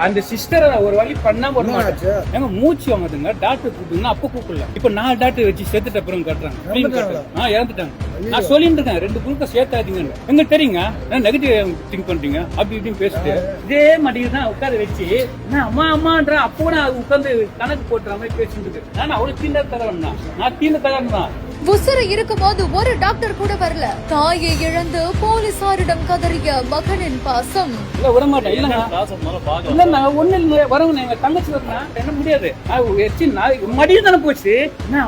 அந்த சிஸ்டரை ஒரு வழி பண்ணாம ஒரு மாட்டேன். ஏங்க மூச்சு வாங்குதுங்க, டாக்டர் கூப்பிடுங்க, அப்ப கூப்பிடல. இப்ப 4 டாக்டர் வச்சு சேர்த்துட்ட அப்புறம் கட்டுறாங்க. இறந்துட்டாங்க. நான் சொல்லிட்டு இருக்கேன் 2 குழுக்க சேர்த்தாதீங்கன்னு. எங்க தெரியுங்க நெகட்டிவ் திங்க் பண்றீங்க அப்படி இப்படின்னு பேசிட்டு இதே மாதிரி தான் உட்கார வச்சு அம்மா அம்மான்ற அப்போ கூட உட்காந்து கணக்கு போட்டுற மாதிரி பேசிட்டு இருக்கு. நான் அவ்வளவு தீண்ட தகவல் தான், நான் தீண்ட தகவல் தான். உசுறு இருக்கும்போது ஒரு டாக்டர் கூட வரல. தாயை இழந்து போலீசாரிடம் கதறிய மகனின் பாசம். இல்ல விடமாட்டேன். இல்ல ஒண்ணு இல்ல வரவங்க எங்க தங்கச்சி வரனா என்ன முடியாது. மடியும் தானே போச்சு.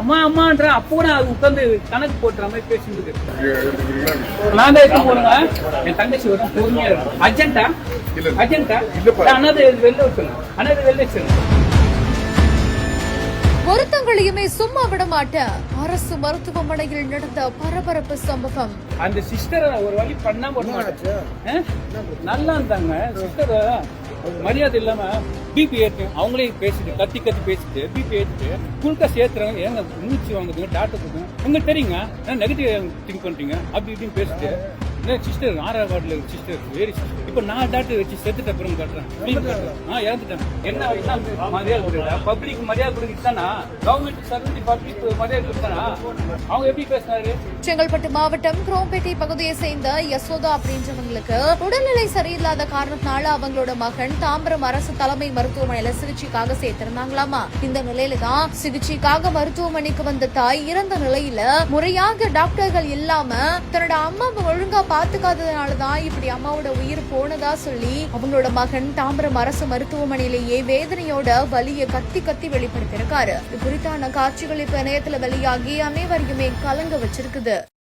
அம்மா அம்மான்ற அப்போ கூட உட்காந்து கணக்கு போட்டுற மாதிரி பேசிட்டு இருக்கு. நான் தான் எடுத்து போடுங்க. என் தங்கச்சி வரும் பொறுமையா இருக்கும். அர்ஜென்டா அண்ணாது வெளில வச்சுங்க. அண்ணாது வெளில வச்சுங்க. ஒருத்தங்களையுமே சும்மா விட மாட்டேன். அரசு மருத்துவமனையில் நடந்த பரபரப்பு சம்பவம். அந்த சிஸ்டரை ஒரு வழி பண்ணாம ஒரு மாட்டேன். நல்லா இருந்தாங்க சிஸ்டர். மரியாதை இல்லாம பிபி ஏற்று அவங்களே பேசிட்டு கத்தி பேசிட்டு பிபி ஏற்றிட்டு குழுக்க சேர்த்துறாங்க. ஏங்க மூச்சு வாங்குதுங்க, டாக்டர் கொடுங்க. எங்க தெரியுங்க நெகட்டிவ் திங்க் பண்றீங்க அப்படி இப்படின்னு பேசிட்டு சிஸ்டர் 6ஆவது வார்டுல சிஸ்டர் வேறு சிஸ்டர். இப்ப 4 டாக்டர் வச்சு சேர்த்துட்ட அப்புறம் கட்டுறாங்க. இறந்துட்டாங்க. என்ன மரியாதை பப்ளிக் மரியாதை கொடுக்குறானா? கவர்மெண்ட் சர்வீஸ் பப்ளிக் மரியாதை கொடுத்தானா? அவங்க எப்படி பேசினாரு? செங்கல்பட்டு மாவட்டம் குரோம்பேட்டை பகுதியை சேர்ந்த யசோதா அப்படின்றவங்களுக்கு உடல்நிலை சரியில்லாத காரணத்தினால அவங்களோட மகன் தாம்பரம் அரசு தலைமை மருத்துவமனையில சிகிச்சைக்காக சேர்த்திருந்தாங்களாமா. இந்த நிலையில தான் சிகிச்சைக்காக மருத்துவமனைக்கு வந்த தாய் இறந்த நிலையில முறையாக டாக்டர்கள் இல்லாம தன்னோட அம்மாவை ஒழுங்கா பாத்துக்காததுனாலதான் இப்படி அம்மாவோட உயிர் போனதா சொல்லி அவங்களோட மகன் தாம்பரம் அரசு மருத்துவமனையிலேயே வேதனையோட வலிய கத்தி வெளிப்படுத்திருக்காரு. இது குறித்தான காட்சிகள் இப்ப இணையத்துல வெளியாகி அனைவரையுமே கலங்க வச்சிருக்குது.